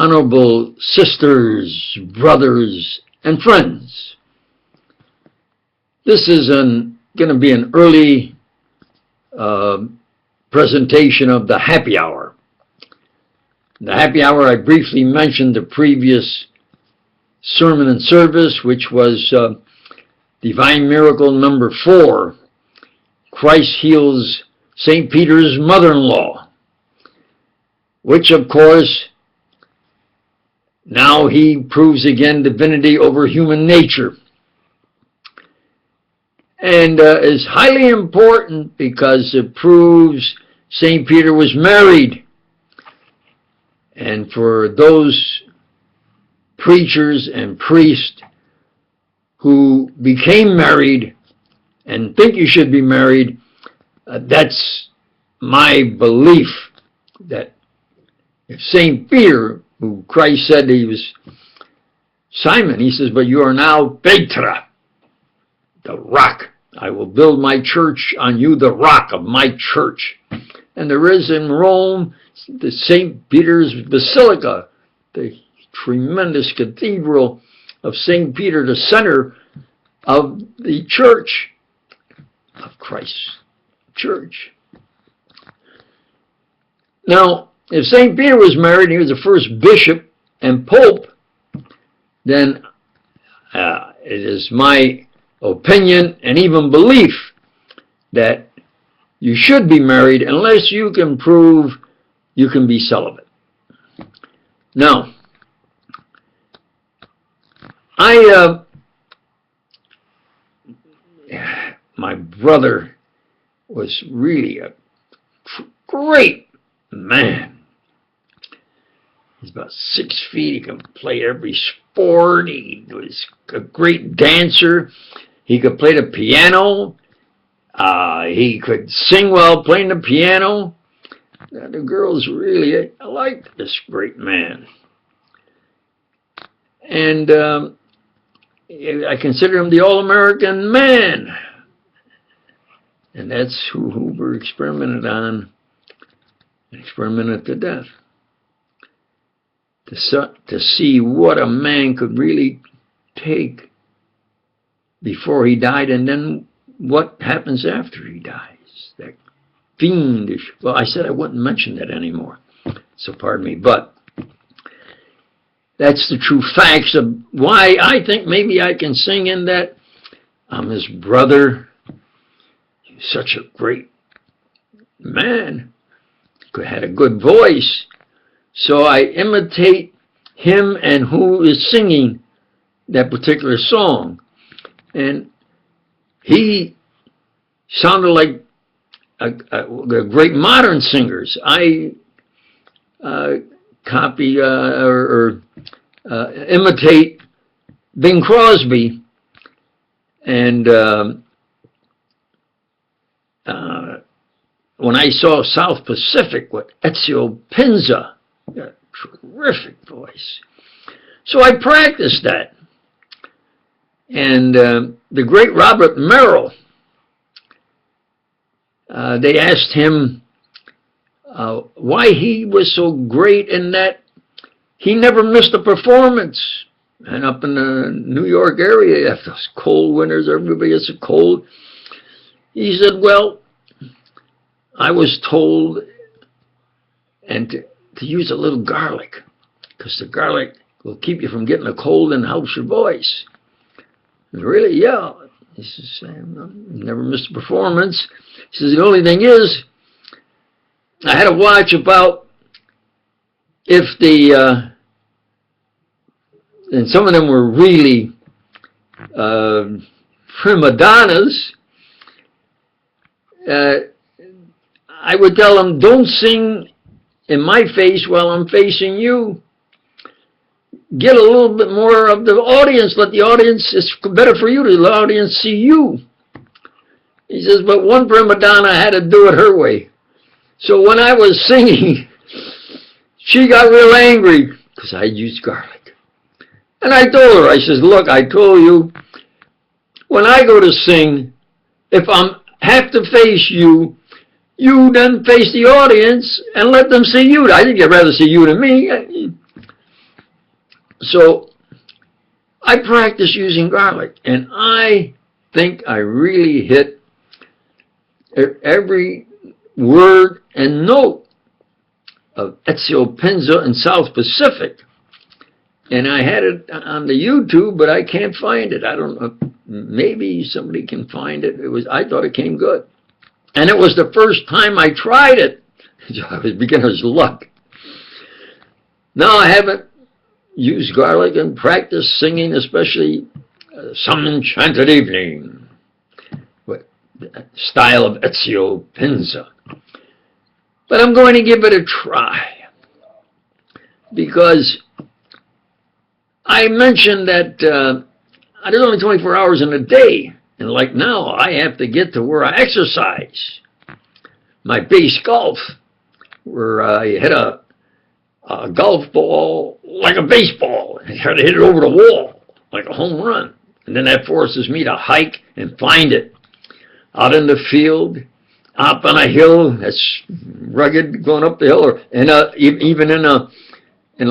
honorable sisters, brothers, and friends. This is going to be an early presentation of the happy hour. The happy hour, I briefly mentioned the previous sermon and service, which was Divine Miracle number 4. Christ heals St. Peter's mother-in-law, which of course now he proves again divinity over human nature. And is highly important because it proves St. Peter was married. And for those preachers and priests who became married and think you should be married, that's my belief that if St. Peter, who Christ said he was Simon, he says, but you are now Petra, the rock. I will build my church on you, the rock of my church. And there is in Rome the St. Peter's Basilica, the tremendous cathedral of St. Peter, the center of the church of Christ's church. Now, if St. Peter was married and he was the first bishop and pope, then it is my opinion and even belief that you should be married unless you can prove you can be celibate. Now, my brother was really a great man. He's about 6 feet. He can play every sport. He was a great dancer. He could play the piano. He could sing while playing the piano. The girls really liked this great man. And I consider him the all-American man. And that's who Hoover experimented on, experimented to death. To see what a man could really take before he died, and then what happens after he dies. That fiendish, well, I said I wouldn't mention that anymore, so pardon me, but that's the true facts of why I think maybe I can sing in that. I'm his brother. He's such a great man. Had a good voice. So I imitate him and who is singing that particular song. And he sounded like a great modern singers. I copy or imitate Bing Crosby. And when I saw South Pacific with Ezio Pinza, a terrific voice. So I practiced that. And the great Robert Merrill, they asked him why he was so great in that he never missed a performance. And up in the New York area, after those cold winters, everybody gets a cold. He said, well, I was told and to use a little garlic, because the garlic will keep you from getting a cold and helps your voice. And really, yeah. He says, never missed a performance. He says, the only thing is, I had to watch about if and some of them were really prima donnas. I would tell them, don't sing in my face while I'm facing you. Get a little bit more of the audience. Let the audience, it's better for you to let the audience see you. He says, but one prima donna had to do it her way. So when I was singing, she got real angry because I used garlic. And I told her, I says, look, I told you, when I go to sing, if I have to face you, you then face the audience and let them see you. I think they'd rather see you than me. So I practice using garlic, and I think I really hit every word and note of Ezio Pinza in South Pacific. And I had it on the YouTube, but I can't find it. I don't know. Maybe somebody can find it. I thought it came good. And it was the first time I tried it. I was beginner's luck. Now I haven't used garlic in practice singing, especially Some Enchanted Evening, style of Ezio Pinza. But I'm going to give it a try, because I mentioned that there's only 24 hours in a day, and like now, I have to get to where I exercise. My base golf, where I hit a golf ball like a baseball, and try to hit it over the wall like a home run. And then that forces me to hike and find it out in the field, up on a hill that's rugged going up the hill, or even in a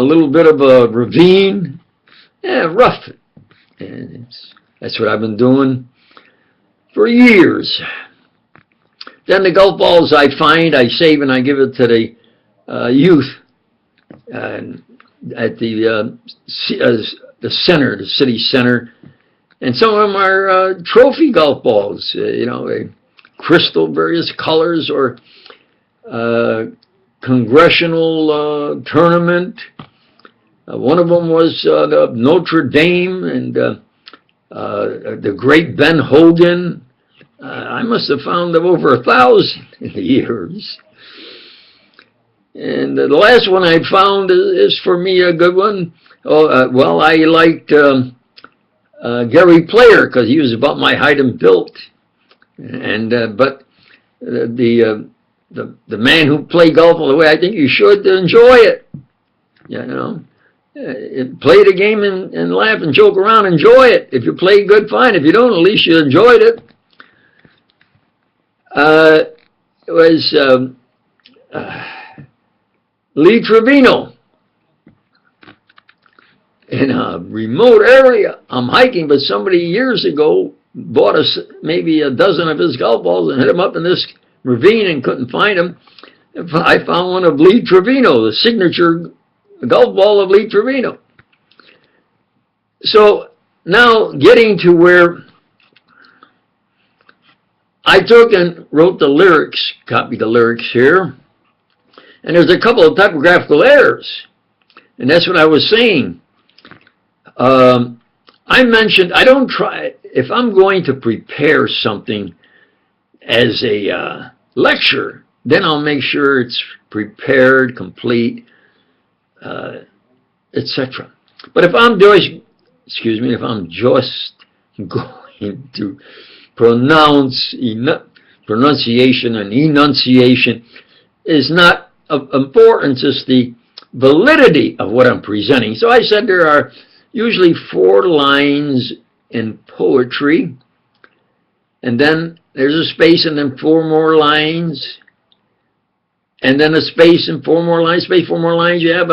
little bit of a ravine. Yeah, rough. And that's what I've been doing for years. Then the golf balls I find, I save and I give it to the youth at the center, the city center. And some of them are trophy golf balls, crystal, various colors, or congressional tournament. One of them was the Notre Dame and the great Ben Hogan. I must have found them over 1,000 in the years. And the last one I found is for me a good one. Well, I liked Gary Player, because he was about my height and built. And but the man who played golf all the way, I think you should enjoy it. Play the game and laugh and joke around. Enjoy it. If you play good, fine. If you don't, at least you enjoyed it. It was Lee Trevino in a remote area. I'm hiking, but somebody years ago bought us maybe a dozen of his golf balls and hit them up in this ravine and couldn't find them. I found one of Lee Trevino, the signature golf ball of Lee Trevino. So now getting to where I took and wrote the lyrics, copied the lyrics here, and there's a couple of typographical errors, and that's what I was saying. I mentioned, I don't try, if I'm going to prepare something as a lecture, then I'll make sure it's prepared, complete, etc. But if I'm doing, if I'm just going to pronunciation and enunciation is not of importance. It's the validity of what I'm presenting. So I said there are usually 4 lines in poetry, and then there's a space and then 4 more lines, and then a space and 4 more lines, space, 4 more lines. You have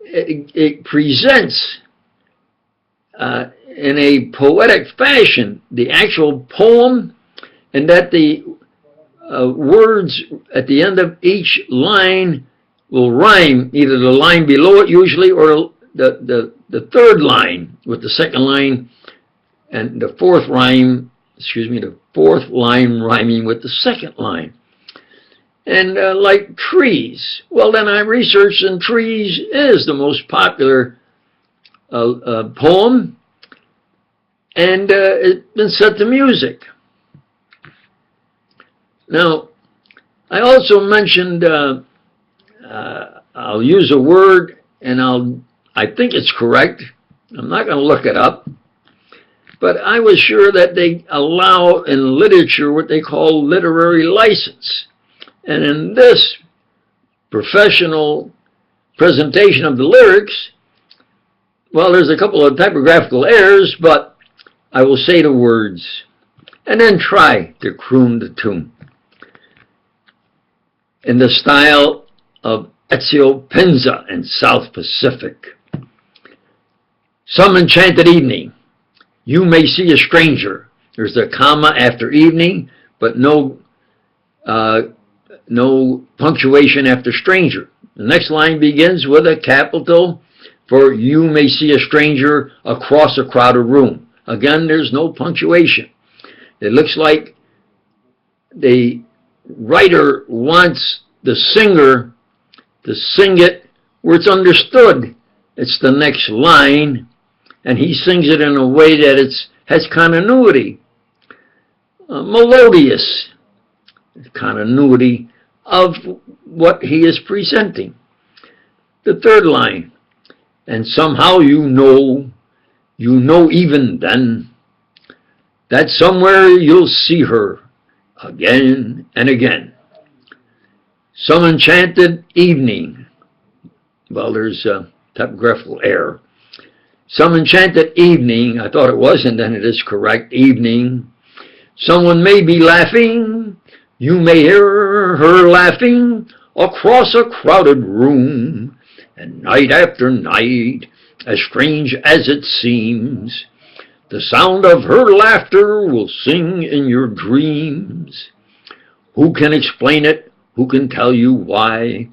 it presents in a poetic fashion the actual poem, and that the words at the end of each line will rhyme, either the line below it usually, or the third line with the second line, and the fourth line rhyming with the second line. And like trees, well, then I researched, and trees is the most popular poem, and it's been set to music. Now, I also mentioned I'll use a word, and I think it's correct. I'm not going to look it up, but I was sure that they allow in literature what they call literary license. And in this professional presentation of the lyrics, well, there's a couple of typographical errors, but I will say the words and then try to croon the tune in the style of Ezio Pinza in South Pacific. Some enchanted evening, you may see a stranger. There's a comma after evening, but no punctuation after stranger. The next line begins with a capital for you may see a stranger across a crowded room. Again, there's no punctuation. It looks like the writer wants the singer to sing it where it's understood. It's the next line, and he sings it in a way that has continuity, melodious continuity of what he is presenting. The third line, and somehow you know even then, that somewhere you'll see her again and again. Some enchanted evening. Well, there's a typographical error. Some enchanted evening, I thought it was, and then it is correct, evening. Someone may be laughing, you may hear her laughing across a crowded room, and night after night, as strange as it seems, the sound of her laughter will sing in your dreams. Who can explain it? Who can tell you why?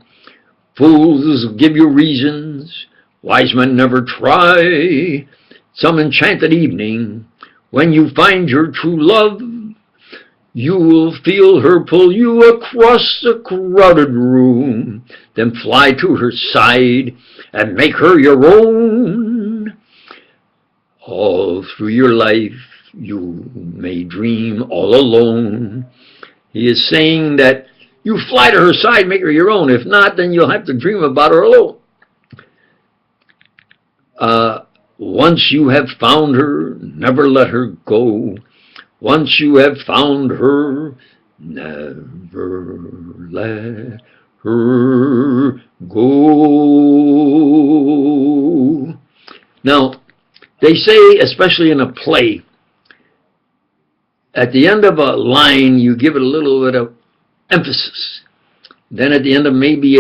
Fools give you reasons, wise men never try. Some enchanted evening, when you find your true love, you will feel her pull you across a crowded room, then fly to her side and make her your own. All through your life you may dream all alone. He is saying that you fly to her side, make her your own. If not, then you'll have to dream about her alone. Once you have found her, never let her go. Once you have found her, never let her go. Now, they say, especially in a play, at the end of a line, you give it a little bit of emphasis. Then at the end of maybe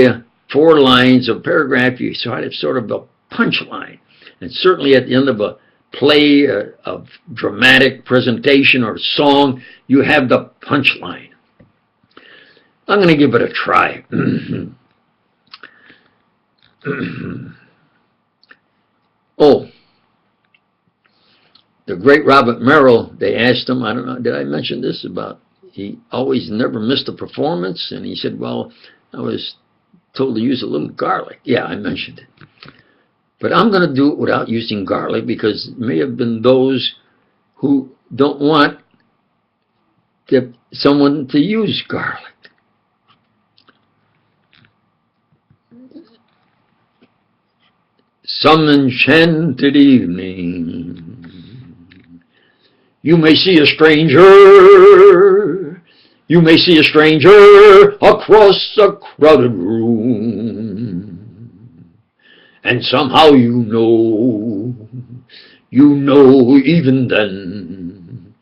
4 lines of paragraph, you sort of a punchline. And certainly at the end of a play, of dramatic presentation or song, you have the punchline. I'm going to give it a try. Oh, the great Robert Merrill, they asked him, I don't know, did I mention this about, he always never missed a performance, and he said, well, I was told to use a little garlic. Yeah, I mentioned it. But I'm going to do it without using garlic, because there may have been those who don't want someone to use garlic. Some enchanted evening, you may see a stranger, you may see a stranger across a crowded room. And somehow you know even then,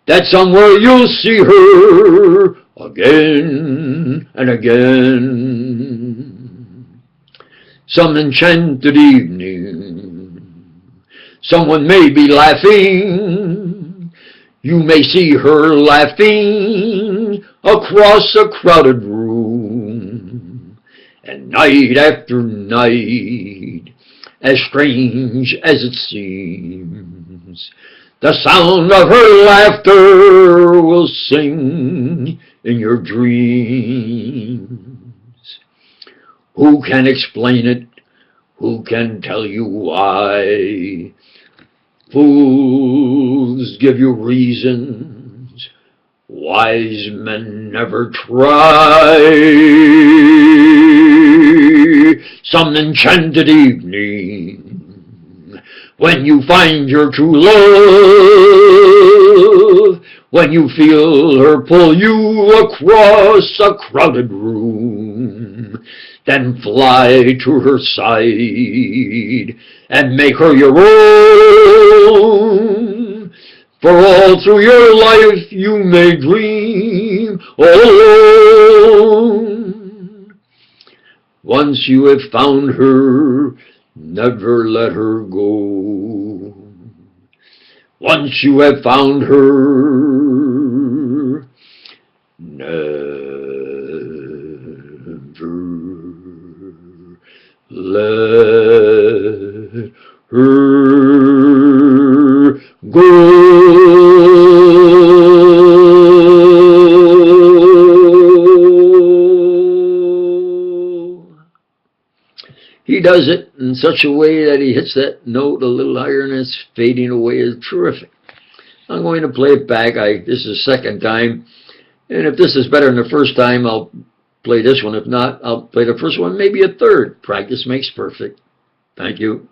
that somewhere you'll see her again and again. Some enchanted evening, someone may be laughing, you may see her laughing across a crowded room. And night after night, as strange as it seems, the sound of her laughter will sing in your dreams. Who can explain it? Who can tell you why? Fools give you reasons, wise men never try. Some enchanted evening, when you find your true love, when you feel her pull you across a crowded room, then fly to her side and make her your own. For all through your life you may dream alone. Once you have found her, never let her go. Once you have found her, never let her go. He does it in such a way that he hits that note a little higher and it's fading away. Is terrific. I'm going to play it back. This is the second time. And if this is better than the first time, I'll play this one. If not, I'll play the first one, maybe a third. Practice makes perfect. Thank you.